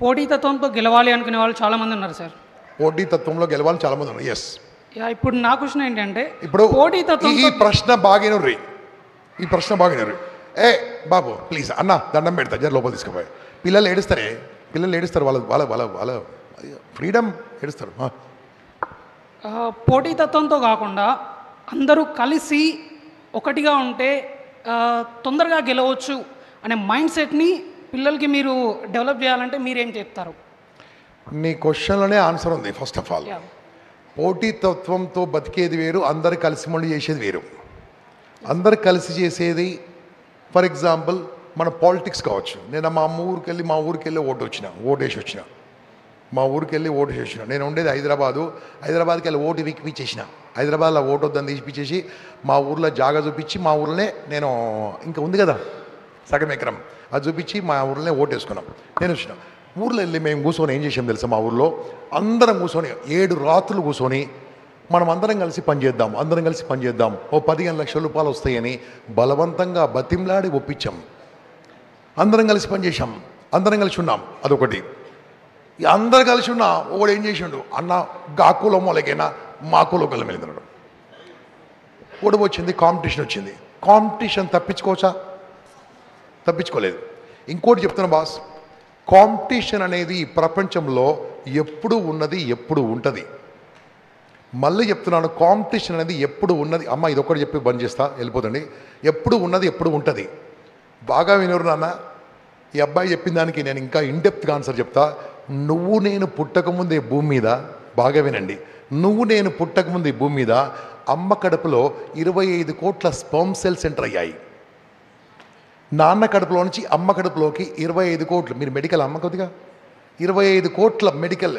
పోటీతత్వంతో గెలవాలి అనుకునే వాళ్ళు చాలామంది ఉన్నారు సార్. పోటీతత్వంలో గెలవాలని చాలామంది ఉన్నారు. ఎస్. ఇప్పుడు నా క్వశ్చన్ ఏంటంటే, ఇప్పుడు పోటీతత్వం ఈ ప్రశ్న బాగినర్రి, ఈ ప్రశ్న బాగినర్రి. ఏ బాబు ప్లీజ్ అన్న దండం పెడతా జర లోపల తీసుకుపోయి. పిల్లలు ఏడుస్తారే, పిల్లలు ఏడుస్తారు, వాళ్ళ వాళ్ళ వాళ్ళ వాళ్ళ ఫ్రీడమ్ ఏడుస్తారు. పోటీతత్వంతో కాకుండా అందరూ కలిసి ఒకటిగా ఉంటే తొందరగా గెలవచ్చు అనే మైండ్ సెట్ని పిల్లలకి మీరు డెవలప్ చేయాలంటే మీరేం చెప్తారు? నీ క్వశ్చన్లోనే ఆన్సర్ ఉంది. ఫస్ట్ ఆఫ్ ఆల్, పోటీతత్వంతో బతికేది వేరు, అందరు కలిసి మళ్ళీ చేసేది వేరు. అందరు కలిసి చేసేది ఫర్ ఎగ్జాంపుల్ మన పాలిటిక్స్ కావచ్చు. నేను మా ఊరికి వెళ్ళి ఓటేసి వచ్చిన. మా ఊరికి వెళ్ళి ఓటు చేసిన. నేను ఉండేది హైదరాబాద్కి వెళ్ళి ఓటు విక్కిపించేసిన. హైదరాబాద్లో ఓటు వద్దని తీసిపించేసి మా ఊర్లో జాగా చూపించి, మా ఊర్లోనే నేను ఇంకా ఉంది కదా సగం ఎకరం, అది చూపించి మా ఊర్లోనే ఓటు వేసుకున్నాం. నేను వచ్చిన ఊర్లో వెళ్ళి మేము కూర్చొని ఏం చేసాం తెలుసా? మా ఊర్లో అందరం కూర్చొని 7 రాత్రులు కూర్చొని మనం అందరం కలిసి పనిచేద్దాం, ఓ 15 లక్షల రూపాయలు వస్తాయని బలవంతంగా బతిమ్లాడి ఒప్పించాం. అందరం కలిసి పనిచేసాం, అందరం కలిసి ఉన్నాం. అదొకటి. అందరు కలిసి ఉన్నా ఒకడు ఏం చేసిండు, అన్న గాకులో మొలకైనా మా కులోకలం వెళ్ళినాడు. ఓడి వచ్చింది, కాంపిటీషన్ వచ్చింది. కాంపిటీషన్ తప్పించుకోవచ్చా? తప్పించుకోలేదు. ఇంకోటి చెప్తున్నా బాస్, కాంపిటీషన్ అనేది ఈ ప్రపంచంలో ఎప్పుడు ఉన్నది, ఎప్పుడు ఉంటుంది. మళ్ళీ చెప్తున్నాను, కాంపిటీషన్ అనేది ఎప్పుడు ఉన్నది. అమ్మ ఇదొక్కటి చెప్పి బంద్ చేస్తా, వెళ్ళిపోతండి. ఎప్పుడు ఉన్నది, ఎప్పుడు ఉంటుంది. బాగా వినరు నాన్న. ఈ అబ్బాయి చెప్పిన దానికి నేను ఇంకా ఇన్డెప్త్గా ఆన్సర్ చెప్తా. నువ్వు నేను పుట్టకముందే భూమి మీద, బాగా వినండి, నువ్వు నేను పుట్టకముందు ఈ భూమి మీద అమ్మ కడుపులో 25 కోట్ల స్పర్మ్ సెల్స్ ఎంటర్ అయ్యాయి. నాన్న కడుపులో నుంచి అమ్మ కడుపులోకి 25 కోట్లు, మీరు మెడికల్ అమ్మ కొద్దిగా 25 కోట్ల మెడికల్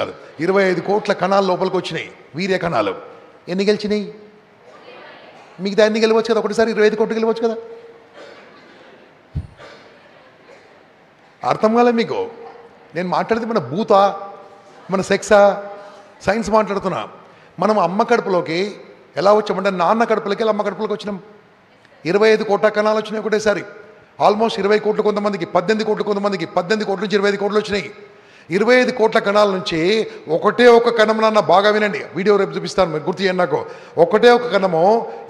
కాదు, 25 కోట్ల కణాలు లోపలికి వచ్చినాయి, వీర్య కణాలు. ఎన్ని గెలిచినాయి? మిగతా ఎన్ని గెలవచ్చు కదా? ఒకటిసారి 25 కోట్లు గెలవచ్చు కదా? అర్థం కాలే మీకు? నేను మాట్లాడితే మన భూతా, మన సెక్సా, సైన్స్ మాట్లాడుతున్నా. మనం అమ్మ కడుపులోకి ఎలా వచ్చామంటే నాన్న కడుపులోకి వెళ్ళి అమ్మ కడుపులోకి వచ్చినాం. 25 కోట్ల కణాలు వచ్చినాయి ఒకటేసారి. ఆల్మోస్ట్ 20 కోట్లు కొంతమందికి, 18 కోట్లు కొంతమందికి, 18 కోట్ల నుంచి 25 కోట్లు వచ్చినాయి. 25 కోట్ల కణాల నుంచి ఒకటే ఒక కణం, నాన్న బాగా వినండి, వీడియో రేపు చూపిస్తాను, మీరు గుర్తు చేయండి నాకు. ఒకటే ఒక కణము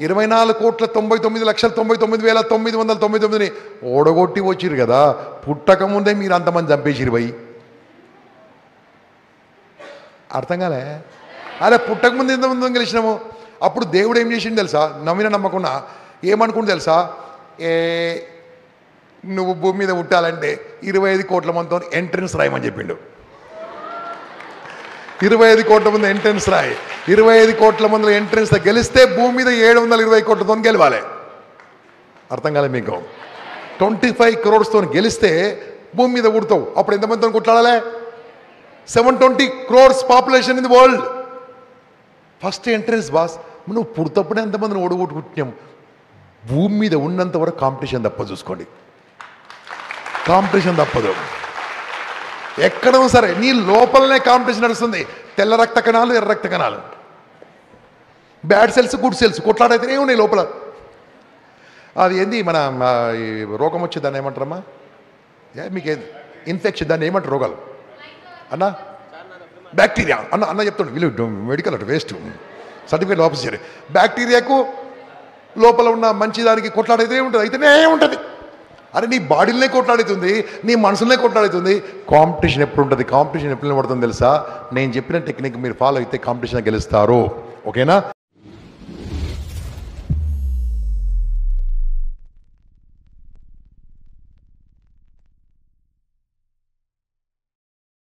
24,99,99,999ని ఓడగొట్టి వచ్చిరు కదా. పుట్టకముందే మీరు అంతమంది చంపేసిరు పోయి. అర్థం కాలే? అరే పుట్టకముందు ఎంతమంది గెలిచినాము. అప్పుడు దేవుడు ఏం చేసిండు తెలుసా? నమ్మిన నమ్మకున్నా ఏమనుకుంటు తెలుసా? నువ్వు భూమి మీద పుట్టాలంటే 25 కోట్ల మందితో ఎంట్రన్స్ రాయమని చెప్పిండు. 25 కోట్ల మంది ఎంట్రన్స్ రాయి. 25 కోట్ల మందిలో ఎంట్రన్స్ గెలిస్తే భూమి మీద 720 కోట్లతో గెలవాలి. అర్థం కాలే మీకు? 25 crores గెలిస్తే భూమి మీద పుడతావు. అప్పుడు ఎంతమందితో కొట్లాడాలి? 720 crores population in the world. First entrance boss. నువ్వు పుడతప్పుడే ఎంతమందిని ఓడగొట్టుకుంటున్నాం. భూమి మీద ఉన్నంత వరకు కాంపిటీషన్ తప్పదు. చూసుకోండి, కాంపిటీషన్ తప్పదు. ఎక్కడ సరే నీ లోపలనే కాంపిటీషన్ నడుస్తుంది. తెల్ల రక్త కణాలు, ఎర్ర రక్త కణాలు, బ్యాడ్ సెల్స్, గుడ్ సెల్స్ కొట్లాడైతేనే ఉన్నాయి లోపల. అది ఏంది మన రోగం వచ్చే దాన్ని ఏమంటారమ్మా? మీకేంది ఇన్ఫెక్షన్, దాన్ని ఏమంటారు రోగాలు అన్న? బ్యాక్టీరియా అన్న చెప్తాడు. వీళ్ళు మెడికల్ అటు వేస్ట్, సర్టిఫికేట్ ఆఫీసర్. బ్యాక్టీరియాకు లోపల ఉన్న మంచిదానికి కొట్లాడైతే ఉంటుంది, అయితేనే ఉంటుంది. అరే నీ బాడీలనే కొట్లాడుతుంది, నీ మనసులనే కొట్లాడుతుంది. కాంపిటీషన్ ఎప్పుడు ఉంటుంది? కాంపిటీషన్ ఎప్పుడు పడుతుంది తెలుసా? నేను చెప్పిన టెక్నిక్ మీరు ఫాలో అయితే కాంపిటీషన్ గెలుస్తారు. ఓకేనా?